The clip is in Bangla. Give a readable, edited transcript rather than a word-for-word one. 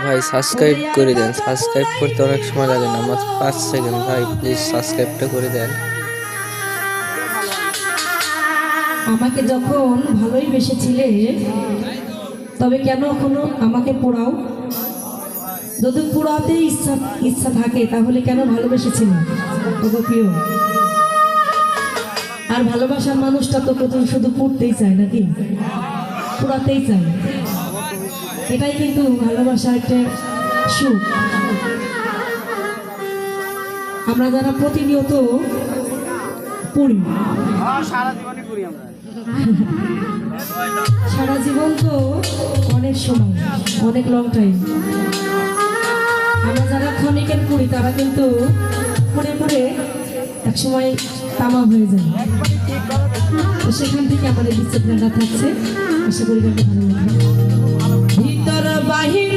ভাই সাবস্ক্রাইব করে দেন, সাবস্ক্রাইব করতে অনেক সময় লাগে না, মাত্র 5 সেকেন্ড। ভাই প্লিজ সাবস্ক্রাইবটা করে দেন। আমাকে যখন ভালোই বেসেছিলে, তবে কেন এখনো আমাকে পোড়াও? যদি পোড়াতে ইচ্ছা ইচ্ছা থাকে তাহলে কেন ভালোবেসেছিল ওগো প্রিয়? আর ভালোবাসার মানুষটা তো কোথাও শুধু পড়তেই চায় নাকি, পোড়াতেই চায়। এটাই কিন্তু ভালোবাসার একটা সুখ। আমরা যারা প্রতিনিয়ত পড়ি, সারা জীবন তো অনেক সময়, অনেক লং টাইম। আমরা যারা ক্ষণিকের পড়ি তারা কিন্তু পড়ে পড়ে একসময় তামা হয়ে যায়। তো সেখান থেকে আমাদের ডিসিপ্লিনটা থাকছে। আশা করি ভালো লাগবে। ভিতর বাহির